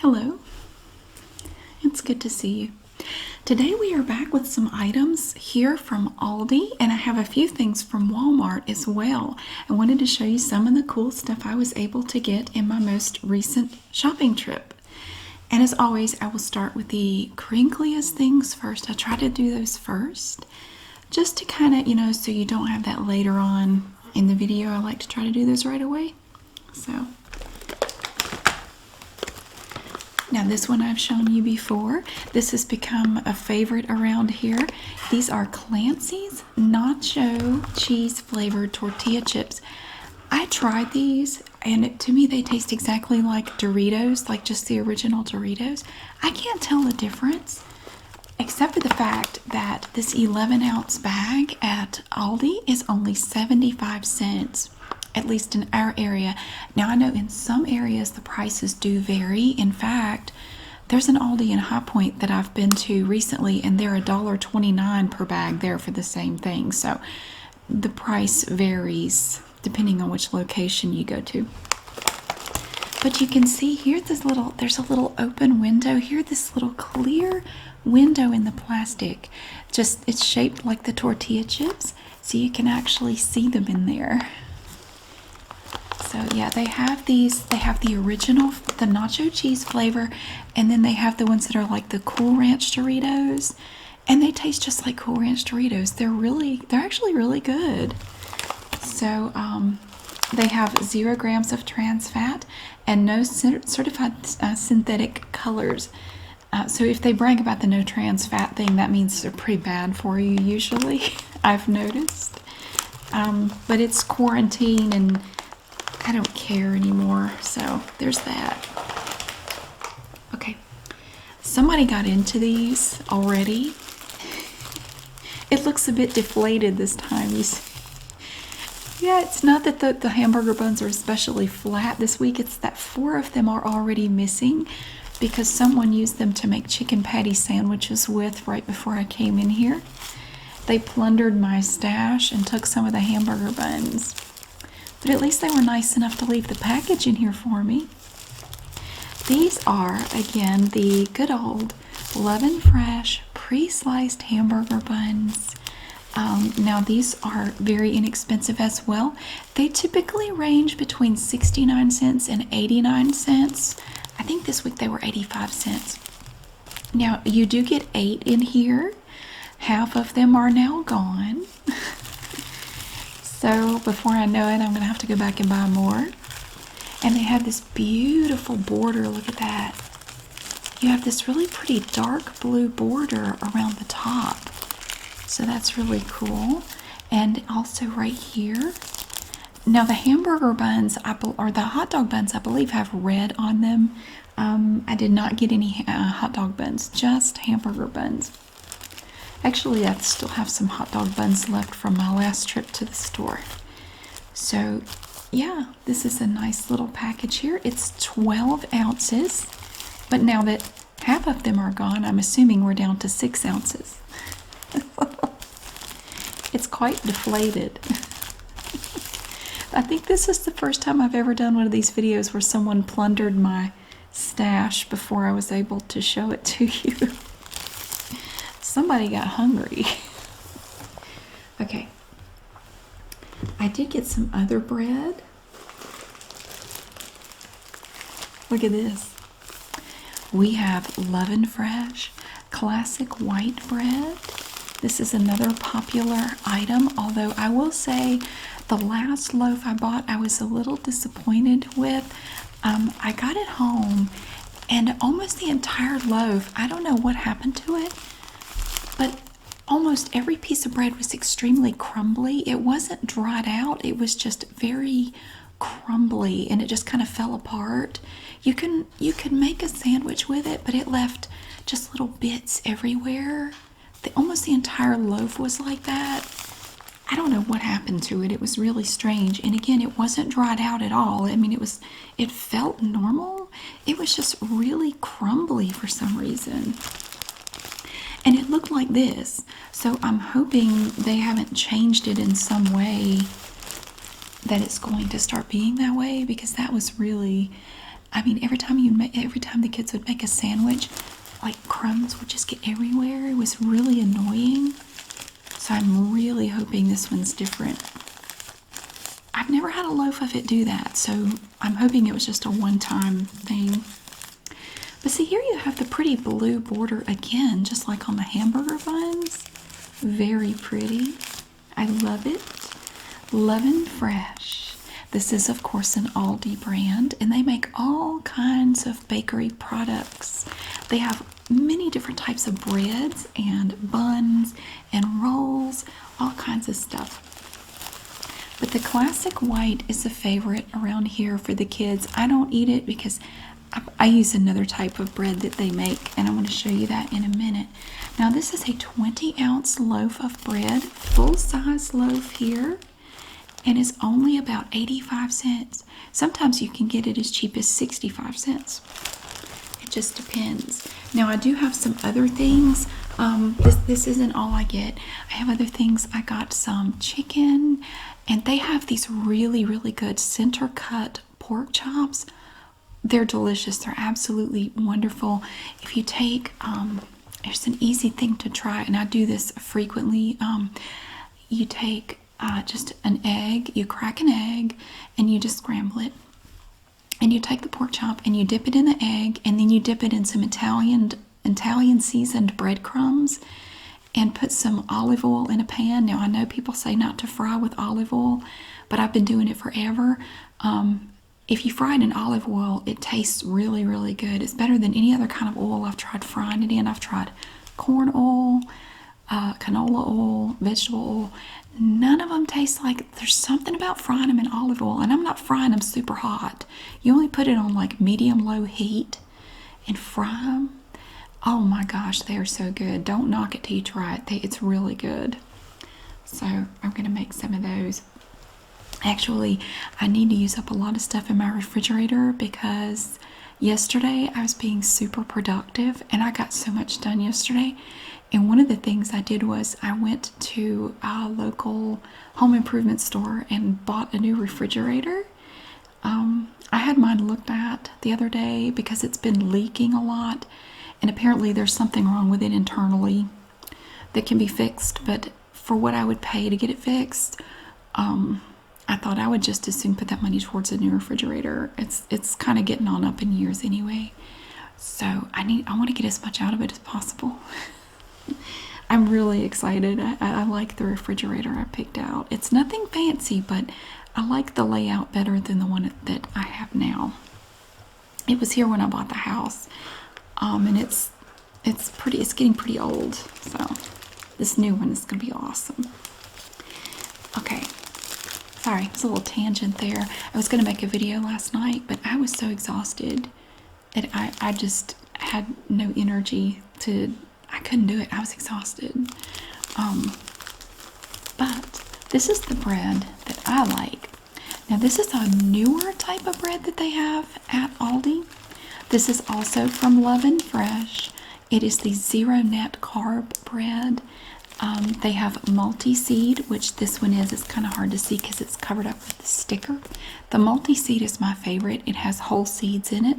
Hello, it's good to see you. Today we are back with some items here from Aldi, and I have a few things from Walmart as well. I wanted to show you some of the cool stuff I was able to get in my most recent shopping trip. And as always, I will start with the crinkliest things first. I try to do those first, just to kind of, so you don't have that later on in the video. I like to try to do those right away. So now this one I've shown you before. This has become a favorite around here. These are Clancy's Nacho cheese flavored tortilla chips. I tried these and to me they taste exactly like Doritos, like just the original Doritos. I can't tell the difference except for the fact that this 11-ounce bag at Aldi is only 75 cents. At least in our area. Now I know in some areas the prices do vary. In fact, there's an Aldi in High Point that I've been to recently and they're $1.29 per bag there for the same thing. So the price varies depending on which location you go to. But you can see here there's a little open window here, this little clear window in the plastic. Just it's shaped like the tortilla chips, so you can actually see them in there. So yeah, they have these. They have the original, the nacho cheese flavor, and then they have the ones that are like the Cool Ranch Doritos, and they taste just like Cool Ranch Doritos. They're actually really good. So they have 0 grams of trans fat and no certified synthetic colors. So if they brag about the no trans fat thing, that means they're pretty bad for you usually. I've noticed, but it's quarantine and I don't care anymore, so there's that. Okay, somebody got into these already. It looks a bit deflated this time. You see. Yeah, it's not that the hamburger buns are especially flat this week. It's that 4 of them are already missing because someone used them to make chicken patty sandwiches with right before I came in here. They plundered my stash and took some of the hamburger buns. But at least they were nice enough to leave the package in here for me. These are, again, the good old Love and Fresh pre-sliced hamburger buns. Now these are very inexpensive as well. They typically range between 69 cents and 89 cents. I think this week they were 85 cents. Now you do get 8 in here. Half of them are now gone. So before I know it, I'm going to have to go back and buy more. And they have this beautiful border. Look at that. You have this really pretty dark blue border around the top. So that's really cool. And also right here. Now the hamburger buns, or the hot dog buns, I believe have red on them. I did not get any hot dog buns, just hamburger buns. Actually, I still have some hot dog buns left from my last trip to the store. So, yeah, this is a nice little package here. It's 12 ounces, but now that half of them are gone, I'm assuming we're down to 6 ounces. It's quite deflated. I think this is the first time I've ever done one of these videos where someone plundered my stash before I was able to show it to you. Somebody got hungry. Okay. I did get some other bread. Look at this. We have Love and Fresh classic white bread. This is another popular item, although I will say the last loaf I bought I was a little disappointed with. I got it home and almost the entire loaf, I don't know what happened to it, but almost every piece of bread was extremely crumbly. It wasn't dried out. It was just very crumbly and it just kind of fell apart. You can make a sandwich with it, but it left just little bits everywhere. Almost the entire loaf was like that. I don't know what happened to it. It was really strange. And again, it wasn't dried out at all. I mean, it felt normal. It was just really crumbly for some reason. And it looked like this. So I'm hoping they haven't changed it in some way that it's going to start being that way, because that was really, I mean, every time the kids kids would make a sandwich, like crumbs would just get everywhere. It was really annoying. So I'm really hoping this one's different. I've never had a loaf of it do that, so I'm hoping it was just a one-time thing. But see, here you have the pretty blue border again, just like on the hamburger buns. Very pretty. I love it. Lovin' Fresh. This is, of course, an Aldi brand, and they make all kinds of bakery products. They have many different types of breads and buns and rolls, all kinds of stuff. But the classic white is a favorite around here for the kids. I don't eat it because I use another type of bread that they make, and I'm going to show you that in a minute. Now, this is a 20-ounce loaf of bread, full-size loaf here, and it's only about 85 cents. Sometimes you can get it as cheap as 65 cents. It just depends. Now, I do have some other things. This isn't all I get. I have other things. I got some chicken, and they have these really, really good center-cut pork chops. They're delicious. They're absolutely wonderful. If you take, it's an easy thing to try, and I do this frequently. You take just an egg, you crack an egg, and you just scramble it. And you take the pork chop and you dip it in the egg, and then you dip it in some Italian seasoned breadcrumbs, and put some olive oil in a pan. Now, I know people say not to fry with olive oil, but I've been doing it forever. If you fry it in olive oil, it tastes really, really good. It's better than any other kind of oil I've tried frying it in. I've tried corn oil, canola oil, vegetable oil. None of them taste like, there's something about frying them in olive oil, and I'm not frying them super hot. You only put it on like medium-low heat and fry them. Oh my gosh, they are so good. Don't knock it till you try it. It's really good. So I'm going to make some of those. Actually, I need to use up a lot of stuff in my refrigerator because yesterday I was being super productive and I got so much done yesterday. And one of the things I did was I went to a local home improvement store and bought a new refrigerator. I had mine looked at the other day because it's been leaking a lot, and apparently there's something wrong with it internally that can be fixed. But for what I would pay to get it fixed, I thought I would just as soon put that money towards a new refrigerator. It's kind of getting on up in years anyway. So I want to get as much out of it as possible. I'm really excited. I like the refrigerator I picked out. It's nothing fancy, but I like the layout better than the one that I have now. It was here when I bought the house, and it's getting pretty old. So this new one is gonna be awesome. Okay, sorry, it's a little tangent there. I was gonna make a video last night, but I was so exhausted that I just had no energy to. I couldn't do it. I was exhausted. But this is the bread that I like. Now, this is a newer type of bread that they have at Aldi. This is also from Lovin' Fresh. It is the zero net carb bread. They have multi-seed, which this one is. It's kind of hard to see because it's covered up with the sticker. The multi-seed is my favorite. It has whole seeds in it.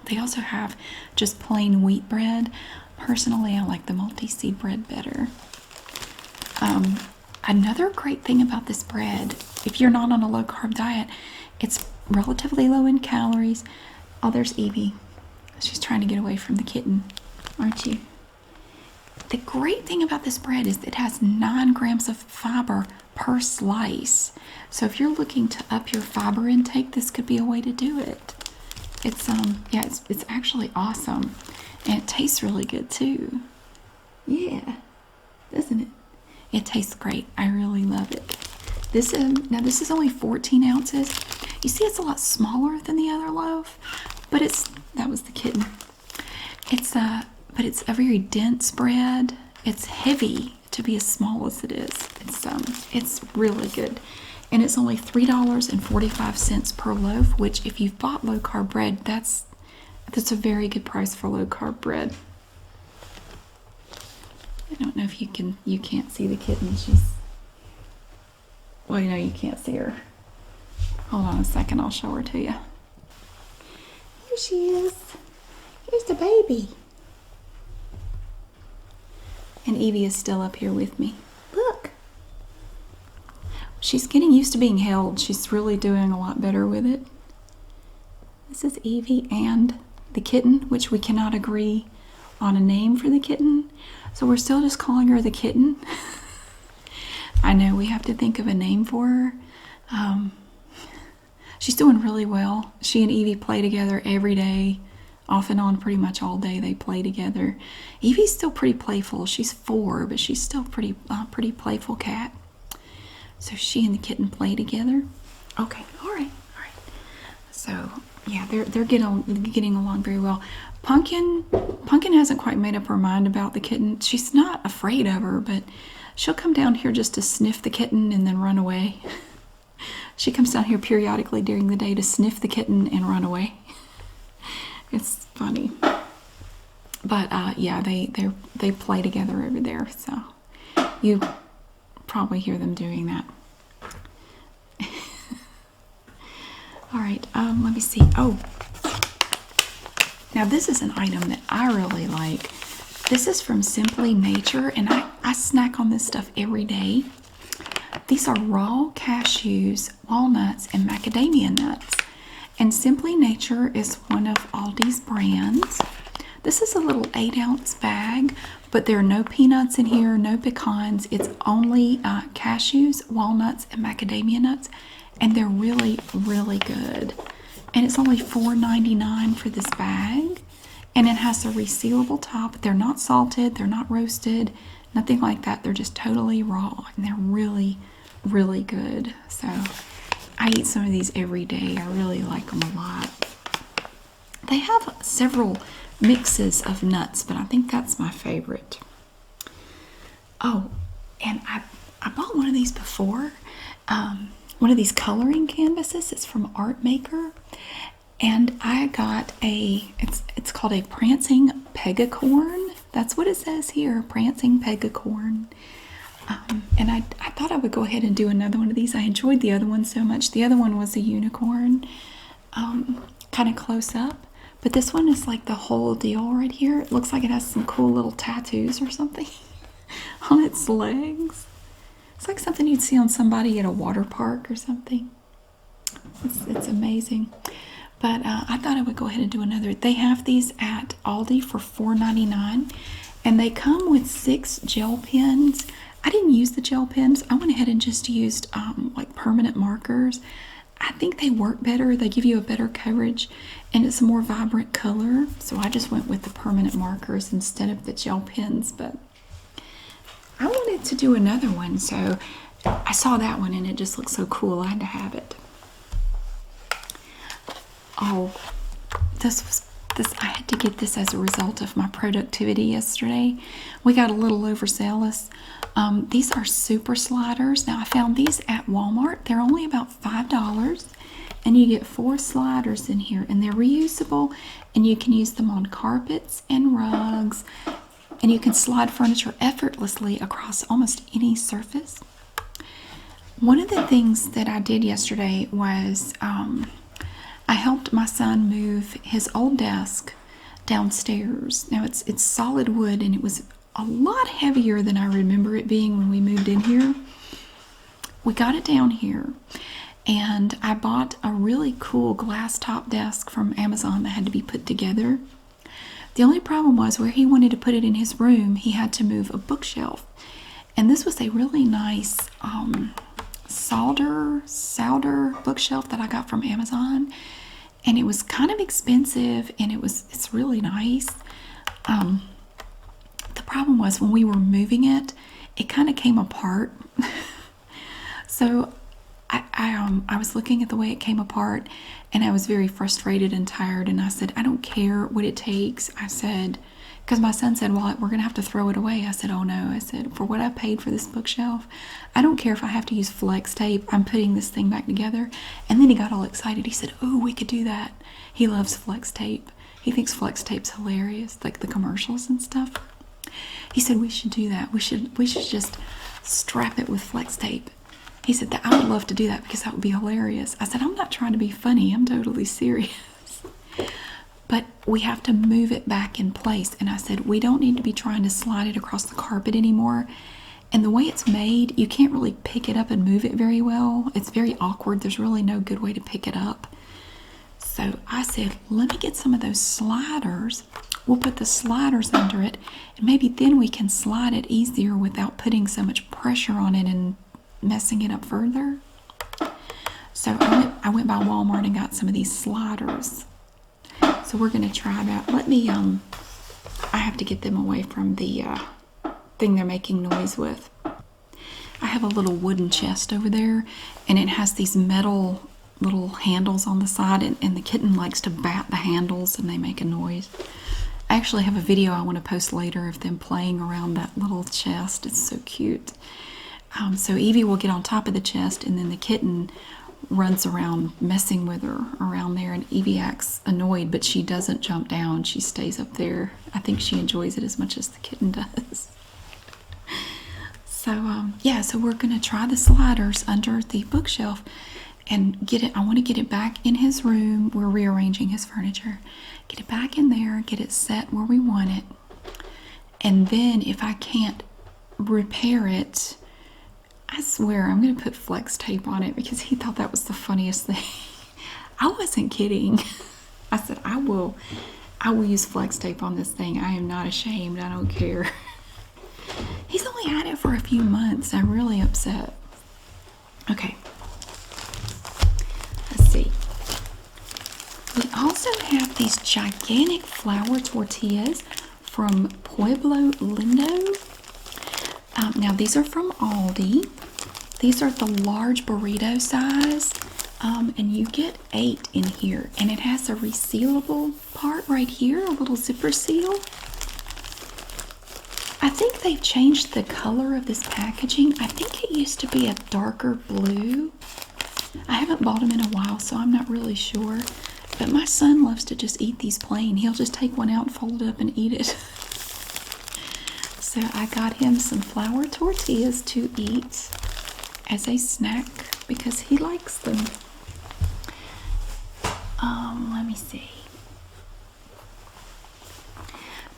They also have just plain wheat bread. Personally, I like the multi-seed bread better. Another great thing about this bread, if you're not on a low-carb diet, it's relatively low in calories. Oh, there's Evie. She's trying to get away from the kitten, aren't you? The great thing about this bread is it has 9 grams of fiber per slice. So if you're looking to up your fiber intake, this could be a way to do it. It's actually awesome. And it tastes really good too. Yeah, doesn't it? It tastes great. I really love it. Now this is only 14 ounces. You see, it's a lot smaller than the other loaf, but that was the kitten. But it's a very dense bread. It's heavy to be as small as it is. It's really good. And it's only $3.45 per loaf, which if you've bought low carb bread, that's a very good price for low carb bread. I don't know if you can't see the kitten. Well, you can't see her. Hold on a second, I'll show her to you. Here she is. Here's the baby. And Evie is still up here with me. Look. She's getting used to being held. She's really doing a lot better with it. This is Evie and the kitten, which we cannot agree on a name for the kitten. So we're still just calling her the kitten. I know we have to think of a name for her. She's doing really well. She and Evie play together every day, off and on pretty much all day they play together. Evie's still pretty playful. She's 4, but she's still pretty playful cat. So she and the kitten play together. Okay, all right. So yeah, they're getting along very well. Pumpkin hasn't quite made up her mind about the kitten. She's not afraid of her, but she'll come down here just to sniff the kitten and then run away. She comes down here periodically during the day to sniff the kitten and run away. It's funny. But yeah, they play together over there, so you probably hear them doing that. All right, let me see. Oh, now this is an item that I really like. This is from Simply Nature, and I snack on this stuff every day. These are raw cashews, walnuts, and macadamia nuts. And Simply Nature is one of Aldi's brands. This is a little 8-ounce bag, but there are no peanuts in here, no pecans. It's only cashews, walnuts, and macadamia nuts. And they're really, really good. And it's only $4.99 for this bag. And it has a resealable top. They're not salted, they're not roasted, nothing like that. They're just totally raw. And they're really, really good. So I eat some of these every day. I really like them a lot. They have several mixes of nuts, but I think that's my favorite. Oh, and I bought one of these before. One of these coloring canvases. It's from Art Maker. And I got it's called a Prancing Pegacorn. That's what it says here, Prancing Pegacorn. And I thought I would go ahead and do another one of these. I enjoyed the other one so much. The other one was a unicorn, kind of close up. But this one is like the whole deal right here. It looks like it has some cool little tattoos or something on its legs. It's like something you'd see on somebody at a water park or something. It's amazing. But I thought I would go ahead and do another. They have these at Aldi for $4.99. And they come with 6 gel pens. I didn't use the gel pens. I went ahead and just used like permanent markers. I think they work better. They give you a better coverage. And it's a more vibrant color. So I just went with the permanent markers instead of the gel pens. But I wanted to do another one. So I saw that one and it just looked so cool. I had to have it. Oh, I had to get this as a result of my productivity yesterday. We got a little overzealous. These are super sliders. Now I found these at Walmart. They're only about $5, and you get 4 sliders in here, and they're reusable, and you can use them on carpets and rugs, and you can slide furniture effortlessly across almost any surface. One of the things that I did yesterday was I helped my son move his old desk downstairs. Now it's solid wood, and it was a lot heavier than I remember it being when we moved in here. We got it down here, and I bought a really cool glass top desk from Amazon that had to be put together. The only problem was where he wanted to put it in his room, he had to move a bookshelf. And this was a really nice solder bookshelf that I got from Amazon, and it was kind of expensive, and it's really nice. The problem was when we were moving it kind of came apart. So I was looking at the way it came apart, and I was very frustrated and tired, and I said, I don't care what it takes. I said, because my son said, well, we're gonna have to throw it away. I said, oh no. I said, for what I paid for this bookshelf, I don't care if I have to use flex tape. I'm putting this thing back together. And then he got all excited. He said, oh, we could do that. He loves flex tape. He thinks flex tape's hilarious, like the commercials and stuff. He said, we should do that. We should just strap it with flex tape. He said that I would love to do that because that would be hilarious. I said, I'm not trying to be funny. I'm totally serious. but we have to move it back in place. And I said, we don't need to be trying to slide it across the carpet anymore. And the way it's made, you can't really pick it up and move it very well. It's very awkward. There's really no good way to pick it up. So I said, let me get some of those sliders. We'll put the sliders under it, and maybe then we can slide it easier without putting so much pressure on it and messing it up further. So I went by Walmart and got some of these sliders. So we're going to try that. Let me, I have to get them away from the thing they're making noise with. I have a little wooden chest over there, and it has these metal little handles on the side, and the kitten likes to bat the handles and they make a noise. I actually have a video I want to post later of them playing around that little chest. It's so cute. So Evie will get on top of the chest, and then the kitten runs around messing with her around there, and Evie acts annoyed, but she doesn't jump down. She stays up there. I think she enjoys it as much as the kitten does. So yeah, so we're gonna try the sliders under the bookshelf and get it. I want to get it back in his room. We're rearranging his furniture. Get it back in there, get it set where we want it, and then if I can't repair it, I swear I'm going to put flex tape on it, because he thought that was the funniest thing. I wasn't kidding. I said, I will use flex tape on this thing. I am not ashamed. I don't care. He's only had it for a few months. I'm really upset. Okay. Let's see. We also have these gigantic flour tortillas from Pueblo Lindo. Now these are from Aldi. These are the large burrito size, and you get 8 in here, and it has a resealable part right here, a little zipper seal. I think they've changed the color of this packaging. I think it used to be a darker blue. I haven't bought them in a while, so I'm not really sure. But my son loves to just eat these plain. He'll just take one out and fold it up and eat it. So I got him some flour tortillas to eat as a snack because he likes them. Let me see.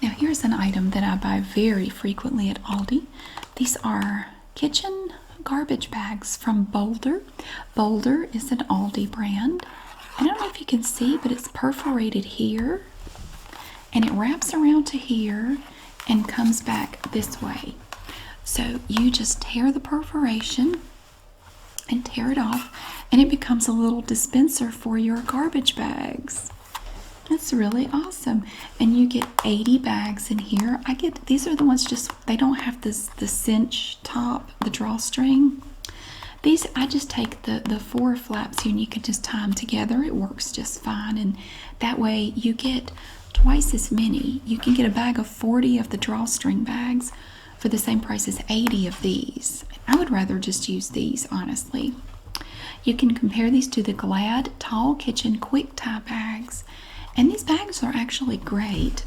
Now here's an item that I buy very frequently at Aldi. These are kitchen garbage bags from Boulder. Boulder is an Aldi brand. I don't know if you can see, but it's perforated here, and it wraps around to here and comes back this way. So you just tear the perforation and tear it off, and it becomes a little dispenser for your garbage bags. That's really awesome. And you get 80 bags in here. These are the ones they don't have the cinch top, the drawstring. These, I just take the 4 flaps here, and you can just tie them together. It works just fine, and that way you get twice as many. You can get a bag of 40 of the drawstring bags for the same price as 80 of these. I would rather just use these, honestly. You can compare these to the Glad Tall Kitchen Quick Tie bags, and these bags are actually great.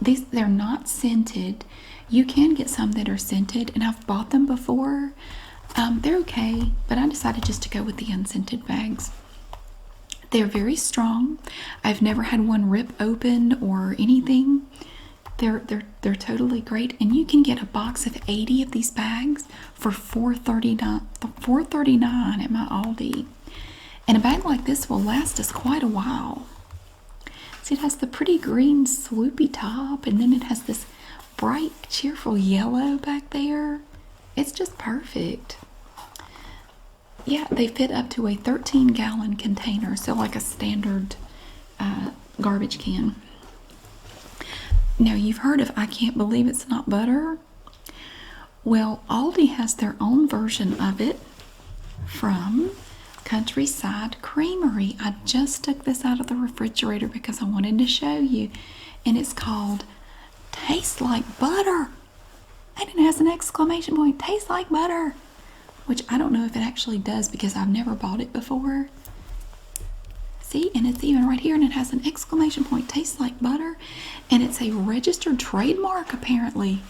They're not scented. You can get some that are scented, and I've bought them before. They're okay, but I decided just to go with the unscented bags. They're very strong. I've never had one rip open or anything. They're totally great, and you can get a box of 80 of these bags for $4.39 at my Aldi. And a bag like this will last us quite a while. See, it has the pretty green swoopy top, and then it has this bright, cheerful yellow back there. It's just perfect. Yeah, they fit up to a 13-gallon container, so like a standard garbage can. Now, you've heard of I Can't Believe It's Not Butter. Well, Aldi has their own version of it from Countryside Creamery. I just took this out of the refrigerator because I wanted to show you, and it's called Tastes Like Butter. And it has an exclamation point, tastes like butter, which I don't know if it actually does because I've never bought it before. See, and it's even right here, and it has an exclamation point, tastes like butter, and it's a registered trademark apparently.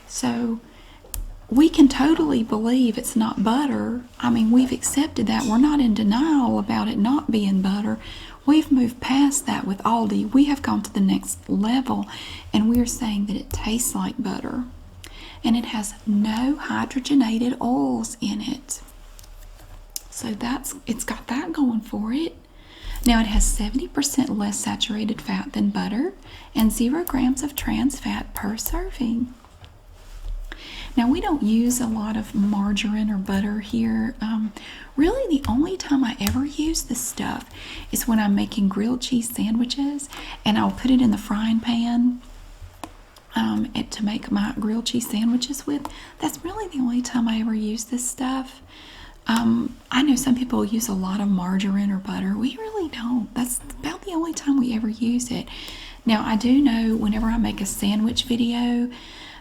So we can totally believe it's not butter. I mean, we've accepted that. We're not in denial about it not being butter. We've moved past that with Aldi. We have gone to the next level, and we're saying that it tastes like butter. And it has no hydrogenated oils in it. So it's got that going for it. Now it has 70% less saturated fat than butter and 0 grams of trans fat per serving. Now we don't use a lot of margarine or butter here. Really the only time I ever use this stuff is when I'm making grilled cheese sandwiches, and I'll put it in the frying pan to make my grilled cheese sandwiches with. That's really the only time I ever use this stuff. I know some people use a lot of margarine or butter. We really don't. That's about the only time we ever use it. Now, I do know whenever I make a sandwich video,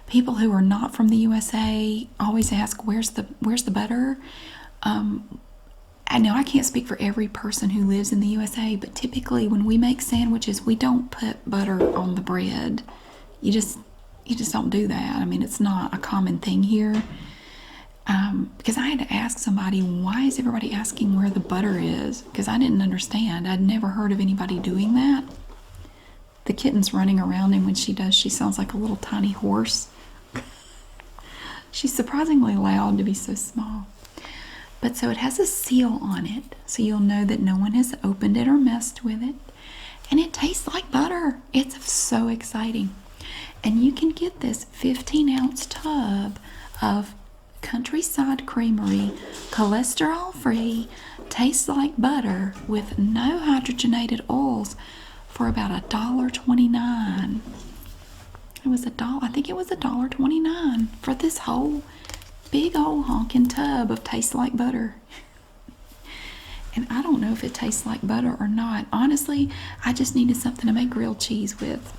people who are not from the USA always ask, where's the butter? I know I can't speak for every person who lives in the USA, but typically when we make sandwiches, we don't put butter on the bread. You just don't do that. I mean, it's not a common thing here. Because I had to ask somebody, why is everybody asking where the butter is? Because I didn't understand. I'd never heard of anybody doing that. The kitten's running around, and when she does, she sounds like a little tiny horse. She's surprisingly loud to be so small. But so it has a seal on it, so you'll know that no one has opened it or messed with it. And it tastes like butter. It's so exciting. And you can get this 15-ounce tub of Countryside Creamery, cholesterol-free, tastes like butter with no hydrogenated oils for about $1.29. It was I think it was $1.29 for this whole big old honking tub of tastes like butter. And I don't know if it tastes like butter or not. Honestly, I just needed something to make grilled cheese with.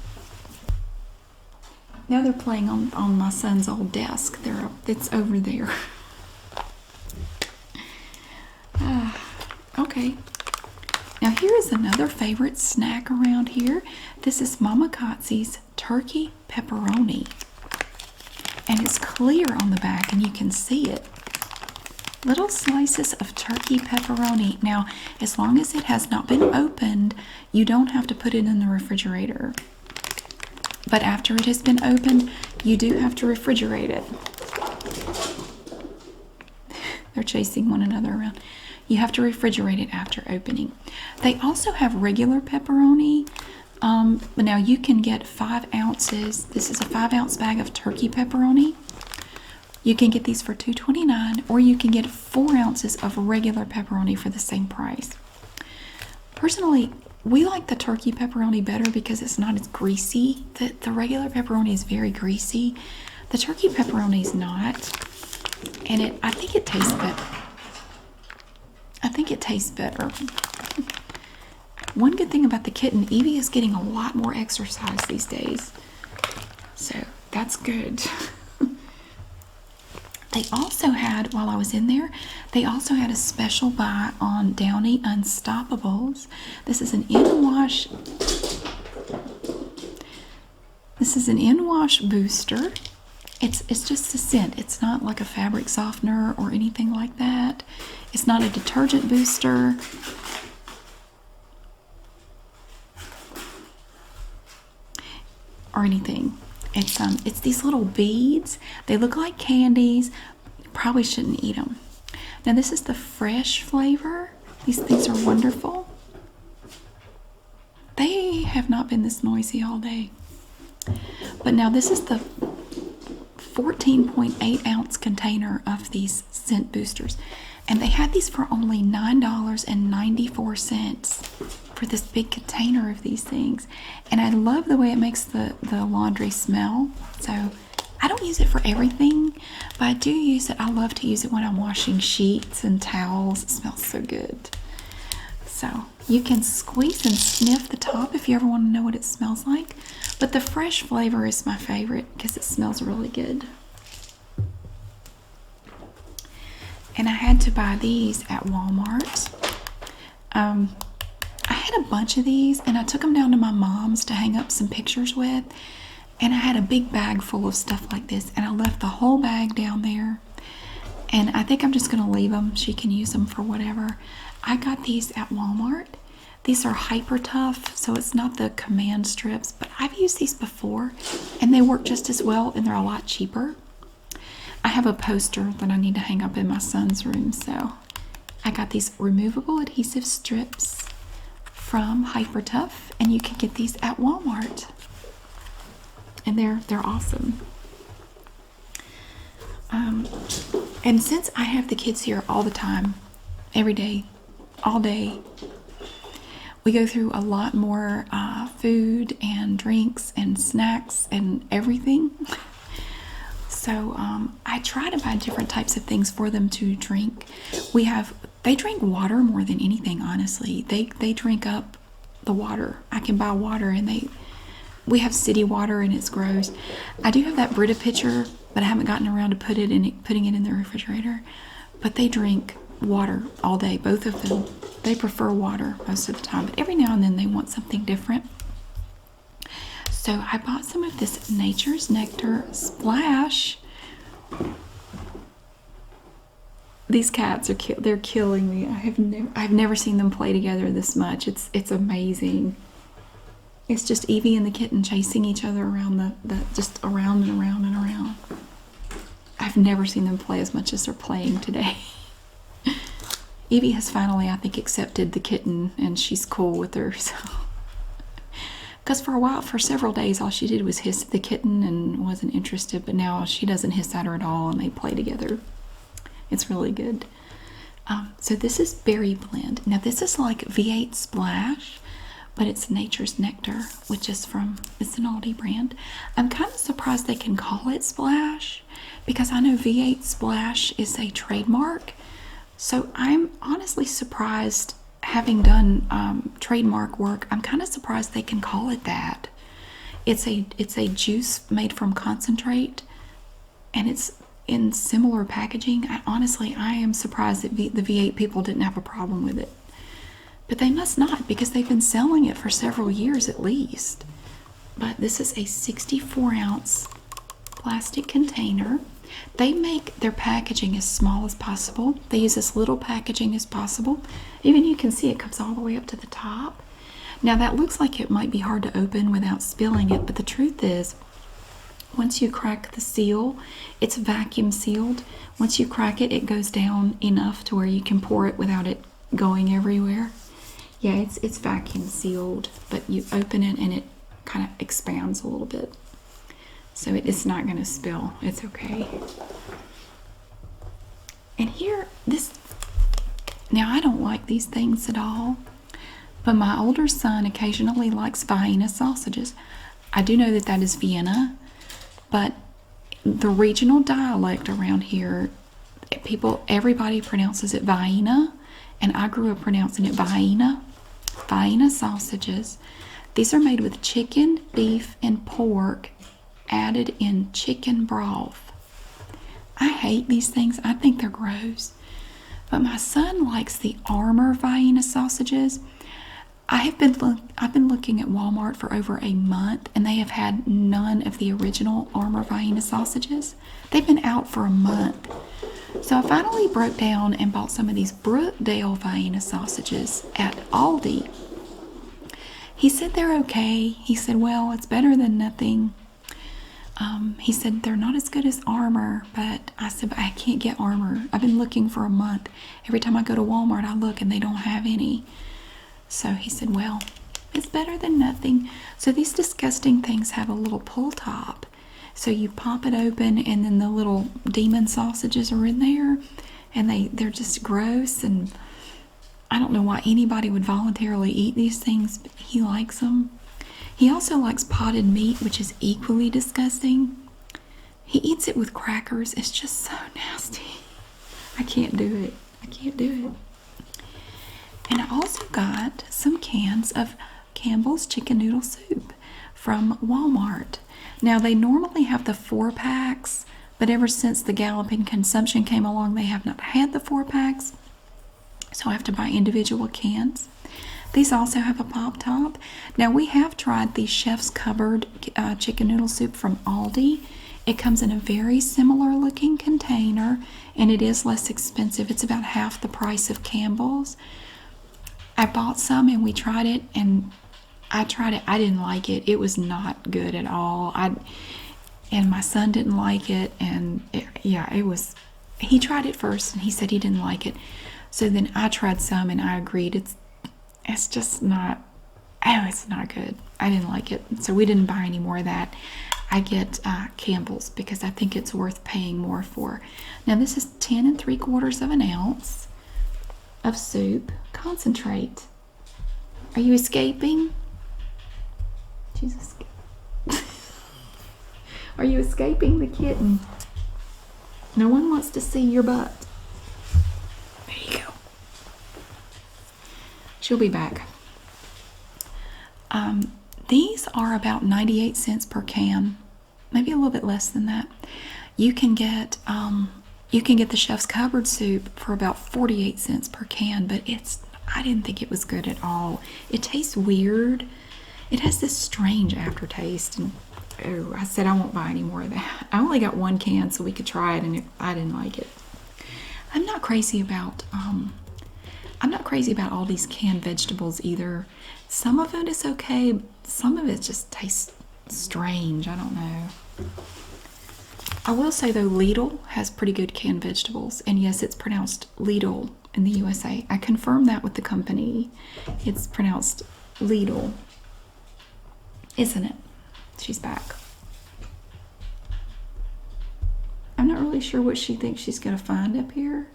Now they're playing on my son's old desk. It's over there. Okay. Now here is another favorite snack around here. This is Mama Cutsies turkey pepperoni. And it's clear on the back and you can see it. Little slices of turkey pepperoni. Now, as long as it has not been opened, you don't have to put it in the refrigerator. But after it has been opened, you do have to refrigerate it. They're chasing one another around. You have to refrigerate it after opening. They also have regular pepperoni. But now you can get 5 ounces. This is a 5-ounce bag of turkey pepperoni. You can get these for $2.29, or you can get 4 ounces of regular pepperoni for the same price. Personally, we like the turkey pepperoni better because it's not as greasy. The regular pepperoni is very greasy. The turkey pepperoni is not. And I think it tastes better. One good thing about the kitten, Evie is getting a lot more exercise these days. So that's good. They also had, while I was in there, they also had a special buy on Downy Unstopables. This is an in-wash. This is an in-wash booster. It's just a scent. It's not like a fabric softener or anything like that. It's not a detergent booster. Or anything. It's these little beads. They look like candies. You probably shouldn't eat them. Now this is the fresh flavor. These things are wonderful. They have not been this noisy all day. But now this is the 14.8 ounce container of these scent boosters. And they had these for only $9.94 for this big container of these things. And I love the way it makes the laundry smell. So I don't use it for everything, but I do use it. I love to use it when I'm washing sheets and towels. It smells so good. So you can squeeze and sniff the top if you ever want to know what it smells like. But the fresh flavor is my favorite because it smells really good. And I had to buy these at Walmart. I had a bunch of these and I took them down to my mom's to hang up some pictures with. And I had a big bag full of stuff like this, and I left the whole bag down there. And I think I'm just going to leave them. She can use them for whatever. I got these at Walmart. These are hyper tough, so it's not the command strips, but I've used these before and they work just as well and they're a lot cheaper. I have a poster that I need to hang up in my son's room, so I got these removable adhesive strips from Hyper Tough, and you can get these at Walmart. And they're awesome. And since I have the kids here all the time, every day, all day, we go through a lot more food and drinks and snacks and everything. So I try to buy different types of things for them to drink. They drink water more than anything, honestly. They drink up the water. I can buy water, and we have city water, and it's gross. I do have that Brita pitcher, but I haven't gotten around to putting it in the refrigerator. But they drink water all day, both of them. They prefer water most of the time, but every now and then they want something different. So I bought some of this Nature's Nectar Splash. These cats they're killing me. I've never seen them play together this much. It's amazing. It's just Evie and the kitten chasing each other around just around and around and around. I've never seen them play as much as they're playing today. Evie has finally, I think, accepted the kitten, and she's cool with her. So, because for several days, all she did was hiss at the kitten and wasn't interested. But now she doesn't hiss at her at all, and they play together. It's really good. So this is Berry Blend. Now this is like V8 Splash, but it's Nature's Nectar, which is it's an Aldi brand. I'm kind of surprised they can call it Splash, because I know V8 Splash is a trademark. So I'm honestly surprised, having done trademark work, I'm kind of surprised they can call it that. It's a juice made from concentrate, and it's in similar packaging. I am surprised that the V8 people didn't have a problem with it. But they must not, because they've been selling it for several years at least. But this is a 64-ounce plastic container. They make their packaging as small as possible. They use as little packaging as possible. Even you can see it comes all the way up to the top. Now that looks like it might be hard to open without spilling it, but the truth is, once you crack the seal, it's vacuum sealed. Once you crack it, it goes down enough to where you can pour it without it going everywhere. Yeah, it's vacuum sealed, but you open it and it kind of expands a little bit. So it's not going to spill. It's okay. And here, now I don't like these things at all, but my older son occasionally likes Vienna sausages. I do know that is Vienna, but the regional dialect around here, everybody pronounces it Vienna, and I grew up pronouncing it Vienna. Vienna sausages. These are made with chicken, beef, and pork added in chicken broth. I hate these things. I think they're gross. But my son likes the Armour Vienna sausages. I've been looking at Walmart for over a month, and they have had none of the original Armour Vienna sausages. They've been out for a month. So I finally broke down and bought some of these Brookdale Vienna sausages at Aldi. He said they're okay. He said, well, it's better than nothing. He said they're not as good as Armour, but I said, but I can't get Armour. I've been looking for a month. Every time I go to Walmart, I look and they don't have any. So he said, well, it's better than nothing. So these disgusting things have a little pull top. So you pop it open, and then the little demon sausages are in there, and they're just gross, and I don't know why anybody would voluntarily eat these things, but he likes them. He also likes potted meat, which is equally disgusting. He eats it with crackers. It's just so nasty. I can't do it. I can't do it. And I also got some cans of Campbell's chicken noodle soup from Walmart. Now, they normally have the 4-packs, but ever since the galloping consumption came along, they have not had the 4-packs. So I have to buy individual cans. These also have a pop top. Now, we have tried the Chef's Cupboard chicken noodle soup from Aldi. It comes in a very similar looking container, and it is less expensive. It's about half the price of Campbell's. I bought some and we tried it, and I tried it. I didn't like it. It was not good at all. And my son didn't like it, and it was. He tried it first and he said he didn't like it. So then I tried some and I agreed. It's just not. Oh, it's not good. I didn't like it, so we didn't buy any more of that. I get Campbell's because I think it's worth paying more for. Now this is 10 3/4 ounces of soup concentrate. Are you escaping? Jesus. Are you escaping the kitten? No one wants to see your butt. There you go. She'll be back. These are about 98 cents per can, maybe a little bit less than that. You can get the Chef's Cupboard soup for about 48 cents per can, but I didn't think it was good at all. It tastes weird. It has this strange aftertaste, and I said I won't buy any more of that. I only got one can so we could try it, and I didn't like it. I'm not crazy about all these canned vegetables either. Some of it is okay, some of it just tastes strange. I don't know. I will say though, Lidl has pretty good canned vegetables, and yes, it's pronounced Lidl in the USA. I confirmed that with the company. It's pronounced Lidl, isn't it? She's back. I'm not really sure what she thinks she's going to find up here.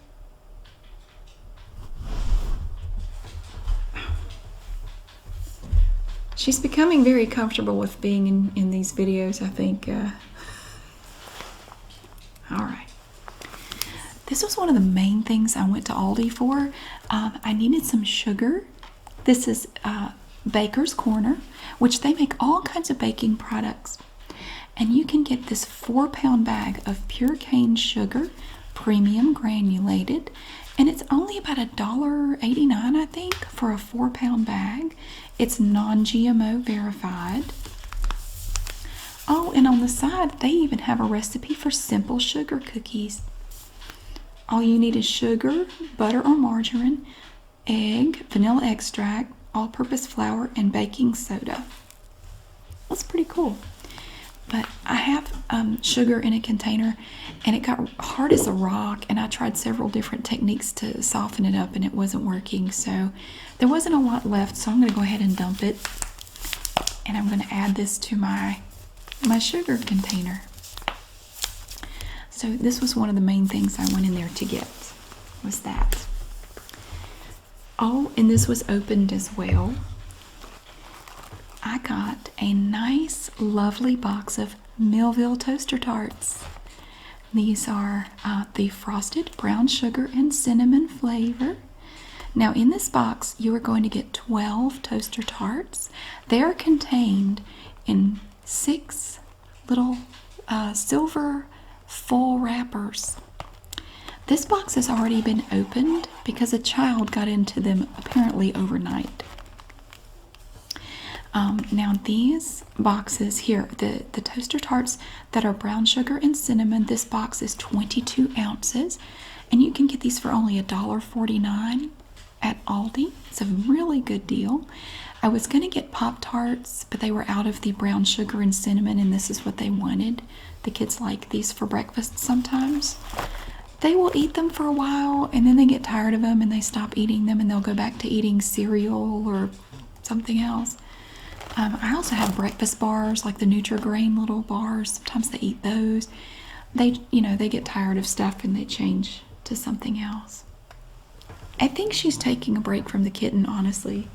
She's becoming very comfortable with being in these videos, I think. All right. This was one of the main things I went to Aldi for. I needed some sugar. This is Baker's Corner, which they make all kinds of baking products. And you can get this 4-pound bag of pure cane sugar, premium granulated, and it's only about $1.89, I think, for a 4-pound bag. It's non-GMO verified. Oh, and on the side, they even have a recipe for simple sugar cookies. All you need is sugar, butter or margarine, egg, vanilla extract, all-purpose flour, and baking soda. That's pretty cool. But I have sugar in a container, and it got hard as a rock, and I tried several different techniques to soften it up, and it wasn't working. So there wasn't a lot left, so I'm going to go ahead and dump it, and I'm going to add this to my sugar container. So this was one of the main things I went in there to get, was that. Oh, and this was opened as well. I got a nice, lovely box of Millville toaster tarts. These are the frosted brown sugar and cinnamon flavor. Now in this box, you are going to get 12 toaster tarts. They are contained in 6 little silver full wrappers. This box has already been opened because a child got into them apparently overnight. Now these boxes here, the toaster tarts that are brown sugar and cinnamon, this box is 22 ounces, and you can get these for only $1.49 at Aldi. It's a really good deal. I was going to get Pop-Tarts, but they were out of the brown sugar and cinnamon, and this is what they wanted. The kids like these for breakfast sometimes. They will eat them for a while, and then they get tired of them, and they stop eating them, and they'll go back to eating cereal or something else. I also have breakfast bars, like the Nutri-Grain little bars. Sometimes they eat those. They get tired of stuff and they change to something else. I think she's taking a break from the kitten, honestly.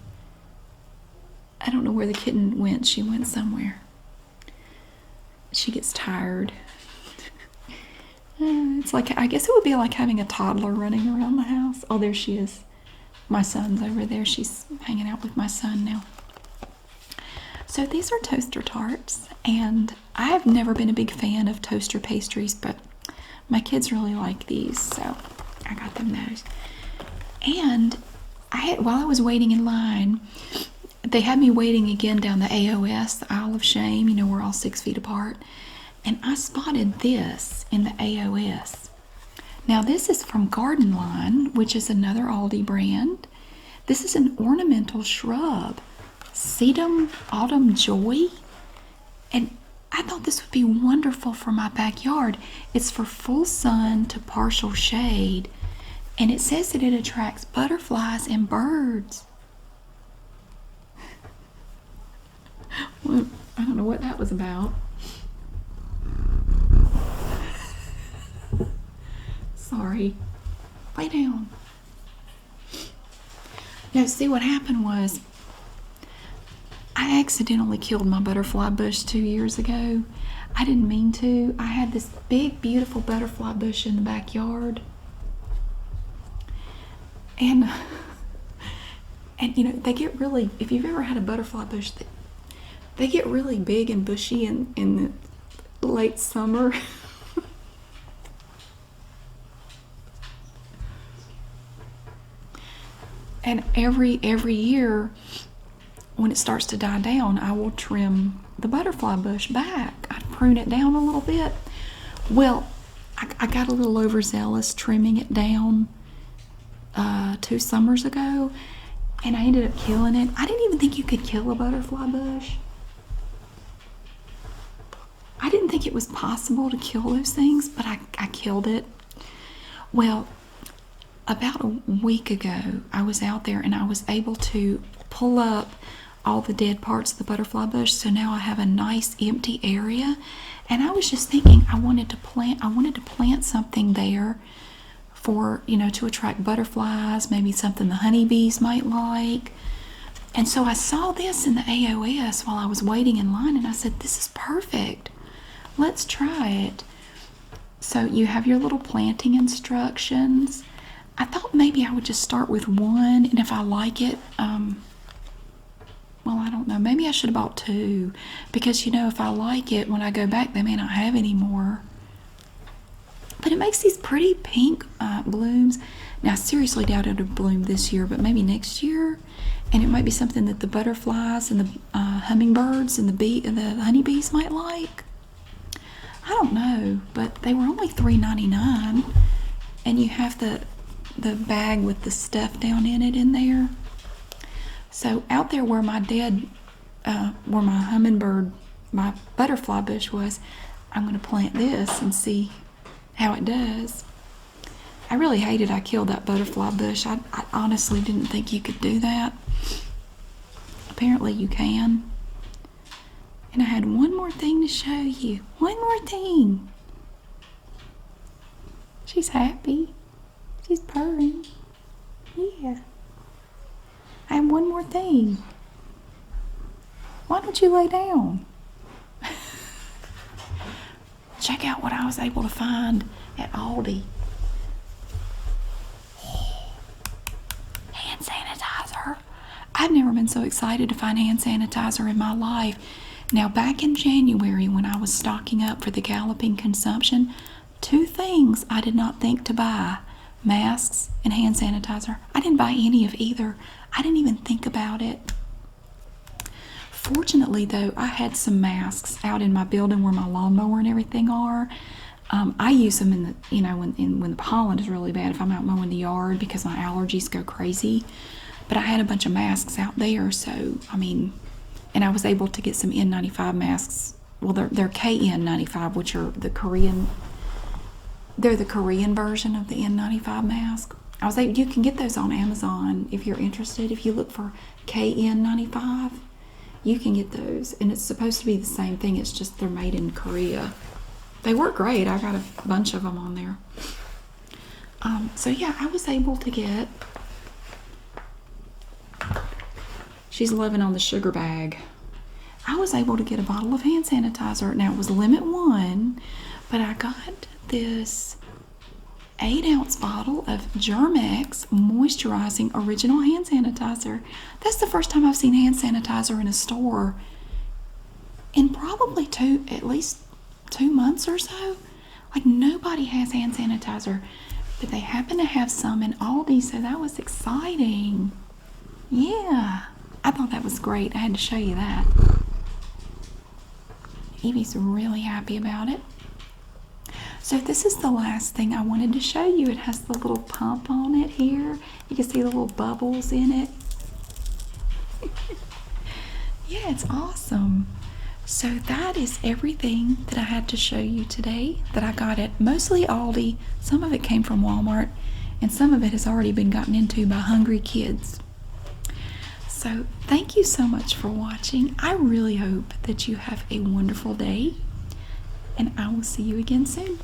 I don't know where the kitten went. She went somewhere. She gets tired. It's like, I guess it would be like having a toddler running around the house. Oh, there she is. My son's over there. She's hanging out with my son now. So these are toaster tarts, and I have never been a big fan of toaster pastries, but my kids really like these, so I got them those. And while I was waiting in line, they had me waiting again down the AOS, the Aisle of Shame. We're all 6 feet apart. And I spotted this in the AOS. Now this is from Garden Line, which is another Aldi brand. This is an ornamental shrub, Sedum Autumn Joy. And I thought this would be wonderful for my backyard. It's for full sun to partial shade. And it says that it attracts butterflies and birds. Well, I don't know what that was about. Sorry. Lay down. Now, see, what happened was I accidentally killed my butterfly bush 2 years ago. I didn't mean to. I had this big, beautiful butterfly bush in the backyard. And you know, they get really, if you've ever had a butterfly bush, they get really big and bushy in the late summer. And every year, when it starts to die down, I will trim the butterfly bush back. I prune it down a little bit. Well, I got a little overzealous trimming it down 2 summers ago, and I ended up killing it. I didn't even think you could kill a butterfly bush. I didn't think it was possible to kill those things, but I killed it. Well, about a week ago, I was out there and I was able to pull up all the dead parts of the butterfly bush, so now I have a nice empty area. And I was just thinking I wanted to plant something there for, you know, to attract butterflies, maybe something the honeybees might like. And so I saw this in the AOS while I was waiting in line, and I said, this is perfect. Let's try it. So you have your little planting instructions. I thought maybe I would just start with one, and if I like it, well, I don't know. Maybe I should have bought 2, because, you know, if I like it, when I go back, they may not have any more. But it makes these pretty pink blooms. Now, I seriously doubt it'll bloom this year, but maybe next year. And it might be something that the butterflies and the hummingbirds and the honeybees might like. I don't know, but they were only $3.99, and you have the bag with the stuff down in it in there. So out there where my where my hummingbird, my butterfly bush was, I'm going to plant this and see how it does. I really hated I killed that butterfly bush. I honestly didn't think you could do that. Apparently you can. And I had one more thing to show you. One more thing. She's happy. She's purring. Yeah. I have one more thing. Why don't you lay down? Check out what I was able to find at Aldi. Hand sanitizer. I've never been so excited to find hand sanitizer in my life. Now, back in January, when I was stocking up for the galloping consumption, 2 things I did not think to buy: masks and hand sanitizer. I didn't buy any of either. I didn't even think about it. Fortunately, though, I had some masks out in my building where my lawnmower and everything are. I use them in the, you know, when the pollen is really bad, if I'm out mowing the yard, because my allergies go crazy. But I had a bunch of masks out there, so, I mean, and I was able to get some N95 masks. Well, they're KN95, which are the Korean, they're the Korean version of the N95 mask. You can get those on Amazon if you're interested. If you look for KN95, you can get those, and it's supposed to be the same thing. It's just they're made in Korea. They work great. I got a bunch of them on there. So yeah, I was able to get. She's loving on the sugar bag. I was able to get a bottle of hand sanitizer. Now, it was limit 1, but I got this 8-ounce bottle of Germ Moisturizing Original Hand Sanitizer. That's the first time I've seen hand sanitizer in a store in probably at least 2 months or so. Like, nobody has hand sanitizer, but they happen to have some in Aldi, so that was exciting. Yeah, I thought that was great. I had to show you that. Evie's really happy about it. So this is the last thing I wanted to show you. It has the little pump on it here. You can see the little bubbles in it. That's awesome. So that is everything that I had to show you today that I got at mostly Aldi. Some of it came from Walmart, and some of it has already been gotten into by hungry kids. So thank you so much for watching. I really hope that you have a wonderful day, and I will see you again soon.